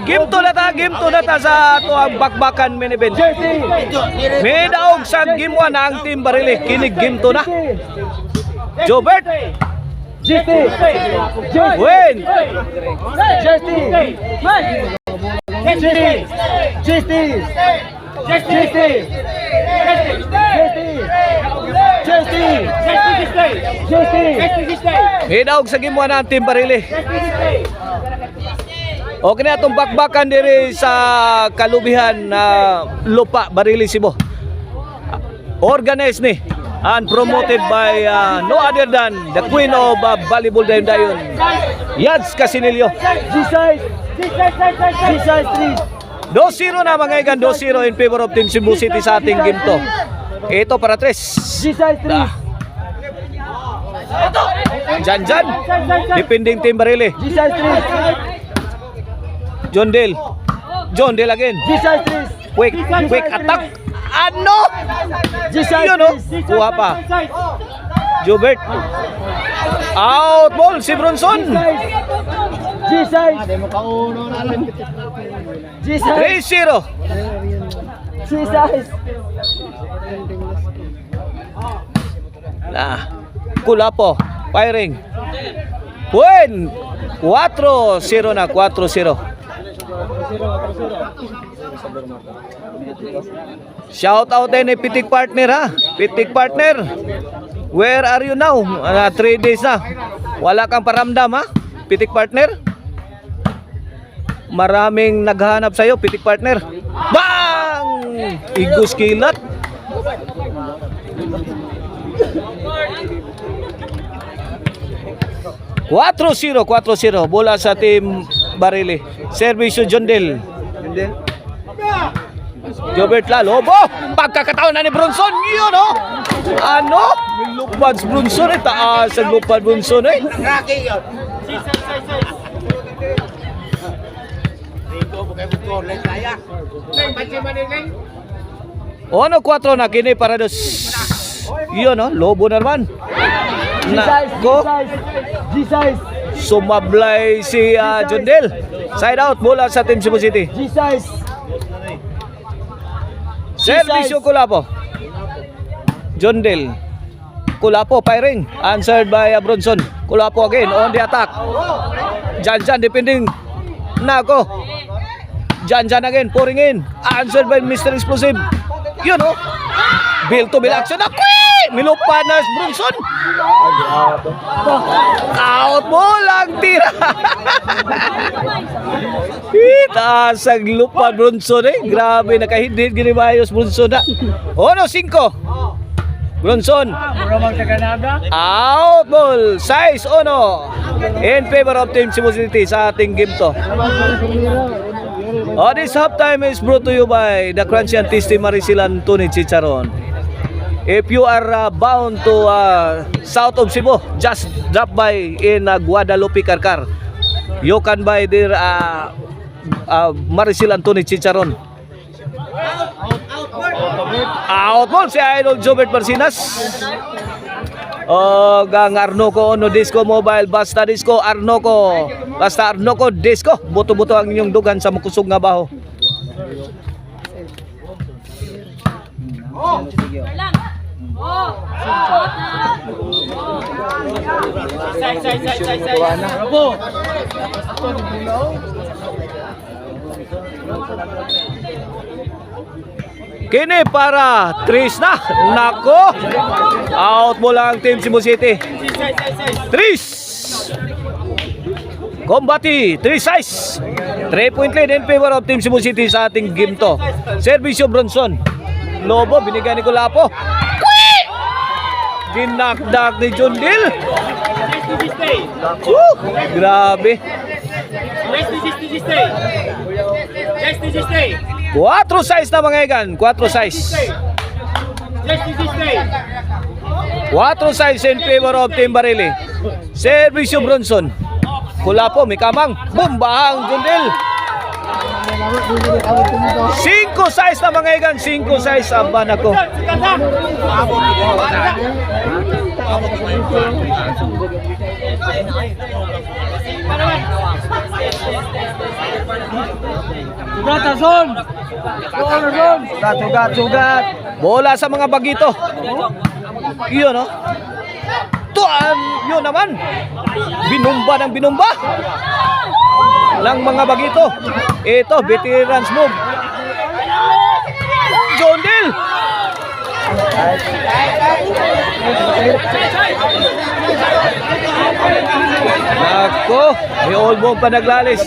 game to na ta sa ato ang bakbakan main event. May daog sa game 1 ang Team Barili. Kinig game to na. Jobert. Win. May daog sa game 1 ang Team Barili. Okay na itong bakbakan diri sa kalubihan na Lupa, Barili, Cebu. Organized ni and promoted by no other than the Queen of Volleyball Dayon, Yads Casinilio. G-size 3. 2-0 na mga igan, 2-0 in favor of Team Cebu City sa ating game to. Ito para 3. G-size 3. Jan, defending Team Barili. G-size 3. John Dale again. G-size 3. Quick attack. Ano? G-size Yun o. Kuha pa. Jobert. Out ball si Bronson. G-size 3-0. G-size. Kulapo. Firing. Win. 4-0 na. 4-0. Shout out din ni Pitik Partner ha. Pitik Partner. Where are you now? 3 days na. Wala kang paramdam ha. Pitik Partner. Maraming naghahanap sa'yo, Pitik Partner. Bang! Igus kilat. (4-0) 4-0 bola sa Team Barili. Service John Del. Jobert Lalobo. Pagkakataon na ni Bronson. Yun o. Ano? Lupad Bronson eh. Taas ang lupad Bronson eh. Ano 4 na kini para dos. Yun o. Lobo na naman. Nako. G-size. Sumablay si John Del. Side out bola sa Team Cebu City. G-size. Servisyo Kulapo. John Del. Kulapo firing. Answered by Bronson. Kulapo again on the attack. Jan defending. Nako. Jan again pouring in. Answered by Mr. Explosive. You know. Bill to bill action. Milupad na Bronson. Out ball ang tira. Itaas ang lupad Bronson eh. Grabe nakahindid ginibayos Bronson na. 5. Bronson. Out ball. 6-1 in favor of Team Cebu City sa ating game to. This halftime is brought to you by the Crunchy and Tasty Marisilan Tuni Chicharon. If you are bound to south of Cebu, just drop by in Guadalupe Carcar. You can buy their Maricel Antony Chicharon. Out ball si Idol Jobert Marcinas. Gang Arnoco Ono Disco Mobile. Basta Disco Arnoco. Basta Arnoco Disco. Buto-buto ang inyong dugan sa makusog nga baho. Kini para Tris na. Nako. Out mo lang Team Cebu City. Tris. Combati. 3-6. 3-point lead in favor of Team Cebu City sa ating game to. Servisyo Bronson. Lobo. Binigyan ni Kulapo. Dinakdak ni John Dill. Grabe. 4-6 na mga igan. 4-6 in favor of Team Barili. Servisyo Bronson. Kulapo, may kamang. Bumbahang John Dill. 5-6 na mga igan. 5-6 ang banak ko. Sugat. Bola sa mga bagito. Yun, no? Tuan, yun naman. Binumba ng binumba. Ng mga bagito. Ito, veterans move. John Dill. Nako, may olbong pa naglalis.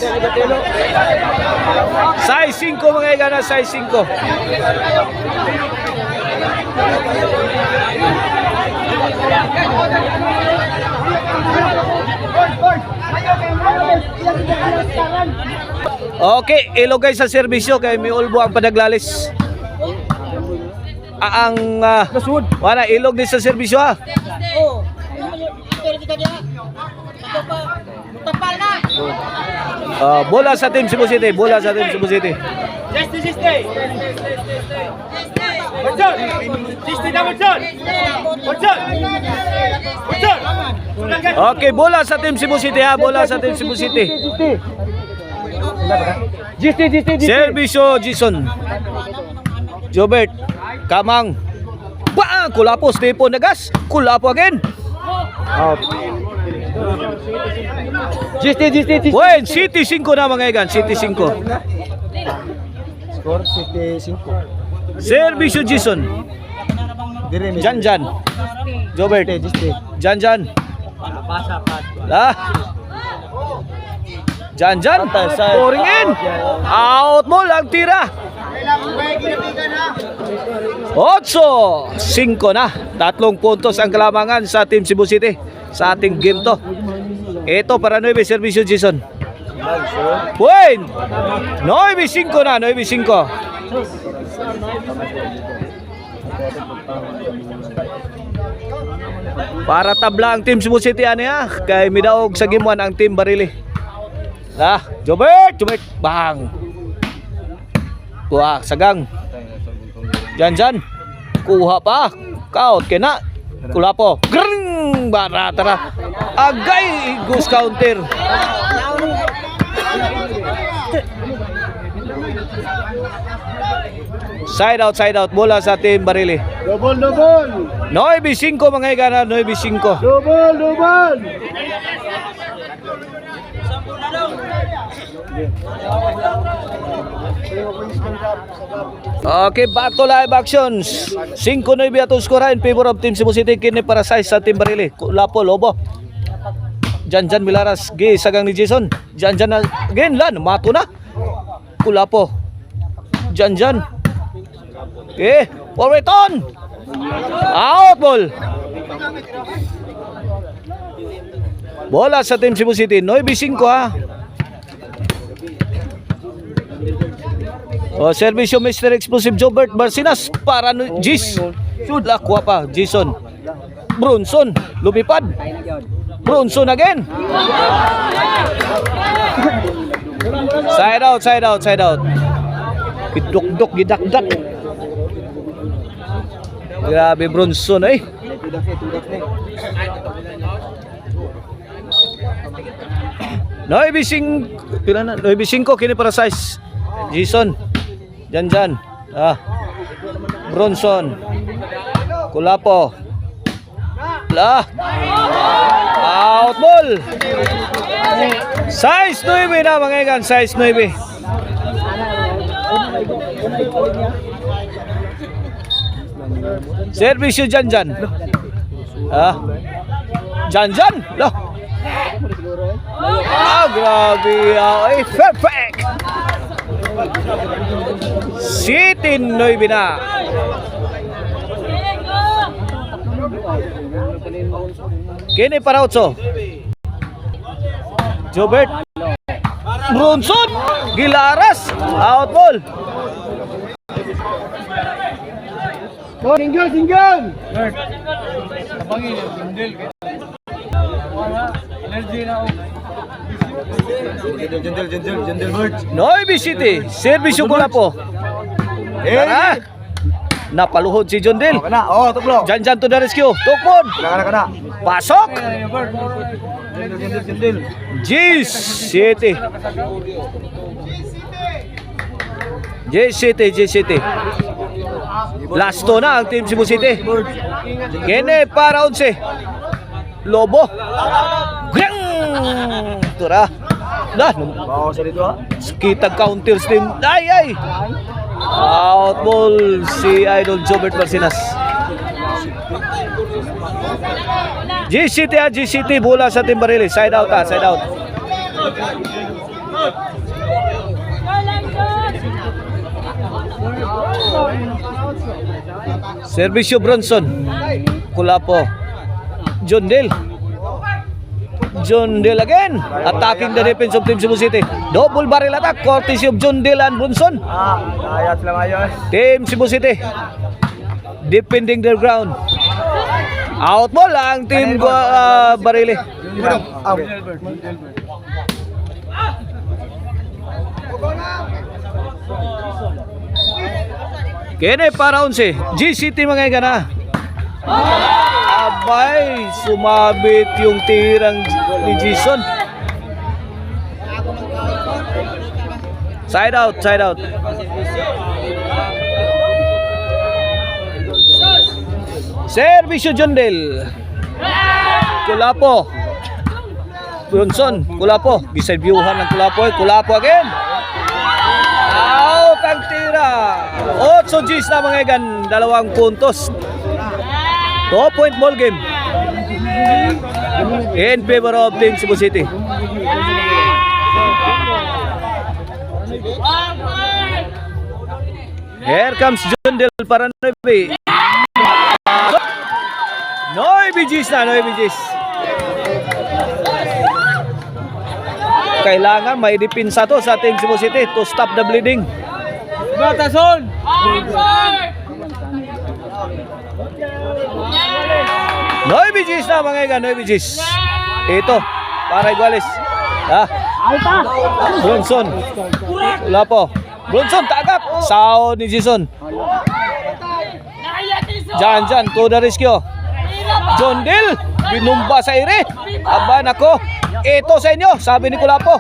Size 5 mga igana, size 5. Okay, ilogay sa serbisyo kay may olbo ang panaglalis. Ang wala ilog din sa serbisyo ha. Bola sa Team Cebu City, bola sa Team Cebu City. Okay, bola sa Team Cebu City ha, bola sa Team Cebu City. Serbisyo Jason. Jobert, Kamang. Bang! Kulapo, Stepo nagas. Kulapo again. Out. GST. Wait, City 5 na mga igan. City 5. Score City 5. Serbisyo Jason. Janjan. Jobert. Janjan. Lah. Janjan. Pouring in. Out mo lang tira. 8-5 na. 3 puntos ang kalamangan sa Team Cebu City sa ating game to. Ito para 9 serbisyo Jason. Point. 9-5 na, 9-5. Para tabla ang Team Cebu City ano ya, kay midaog sa game 1 ang Team Barili. Jobert, bang. Wah, sagang. Janjan. Kuha pa. Kaut kena. Kulapo. Greng baratara. Agay goose counter. Side out bola sa Team Barili. Double. 9-5 mga igana, 9-5. Double. Okay, back to live actions. 5-9 atong skora in favor of Team Cebu City. Kini para size sa Team Barili. Lapo, Lobo. Janjan Milaras. Sagang ni Jason. Janjan na. Again, lan. Mato na. Kulapo. Janjan. Forward on. Out ball. Bola sa Team Cebu City. 9-5 ha. Servisyo Mr. Explosive Jobert Barcinas para Gis. Sudla kuha pa Jason. Bronson lumipad. Bronson again. Side out. Pidok-dok gidakdak. Grabe Bronson eh. Pila na? 9-5 kini para size. Jason. Janjan. Bronson. Kulapo. Out ball. Size 9 na mga igan. Size 9. Servisyo Janjan. Janjan. Grabe. Perfect. City 9 na. Kini para 8. Jobert. Bronson. Gilaras. Out ball. Single. Jendel bird. Noibi City. Servisyo ko na po. Tara. Napaluhod si John Dill. Tuklo. Janjan to the rescue. Tukmod. Kana. Pasok. G-City. G-City. Last to na ang Team Cebu City. Kene para 11. Lobo. Gang! Tura. Dah. Bawa sa dito ha. Kita counters team. Ay. Out ball si Idol Jobert Marcinas. G-City bola sa Team Barili. Side out. Servisyo Bronson. Kulapo. John Dale again. Attacking the defense of Team Cebu City. Double barrel attack. Courtesy of John Dale and Bronson. Ayat lang ayos. Team Cebu City defending their ground. Out ball ang Team Barili. Kene para 11. G-City mga gana. Abay, sumabit yung tirang ni Jason. Side out. Servisyo Jondel. Kulapo. Bronson, Kulapo. Gisay viewhan ng Kulapo again. Out ang tira. 8 Gs na mga igan. 2 puntos. 2-point ball game in favor of Team Cebu City. Here comes John Del para Noybe. Noybe Gs. Kailangan may dipinsa to sa Team Cebu City to stop the bleeding. Batason! Noybe Gs na mga igan. Ito para Iguales. Bronson. Wala po. Bronson tagap. Sao ni Jason. Jan to the rescue. John Dale binumba sa ire. Aba nako. Ito sa inyo, sabi ni Kulapo.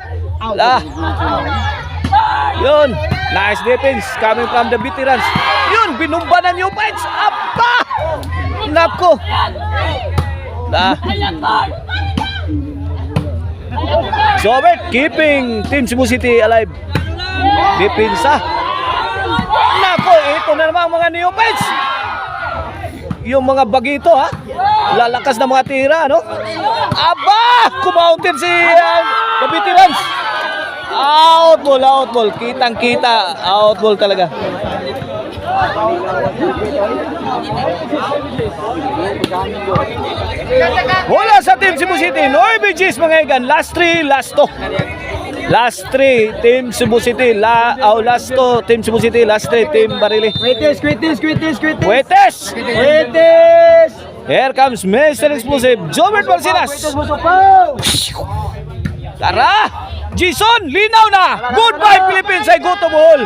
Yun, nice defense coming from the veterans. Yun, binumba na New Fights. Aba! Nako. Jobert keeping Team Cebu City alive. Depensa. Nako, ito na naman mga New Fights. Yung mga bagito ha. Lalakas na mga tira, no? Aba! Kumounted si the veterans. Out ball. Kitang-kita. Out ball talaga. Wala sa Team Cebu City. 9 Gs mga igan. Last 3, last 2. Last 3, Team Cebu City. Last 2, Team Cebu City. Last 3, Team Barili. Quites! Here comes Mr. Explosive, Jobert Marcinas. Tara! Jason, linaw na! Goodbye Philippines, ay gutom all.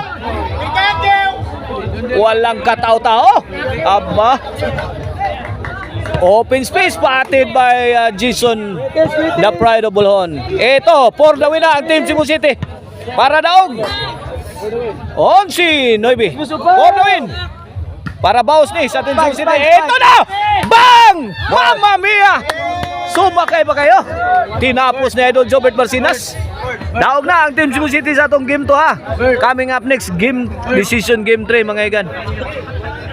Walang katao-tao. Aba. Open space patid by Jason, the pride of Bulhon. Ito, for the win na ang Team Cebu City. Para daog. Onsi, Noybe. For the win. Para bawas ni sa Team Cebu City. Ito na! Bang! Mamma mia! Sumakay ba kayo? Tinapos ni Idol Jobert Marcinas. Daog na ang Team Cebu City sa itong game to ha. Coming up next, game decision game 3 mga igan.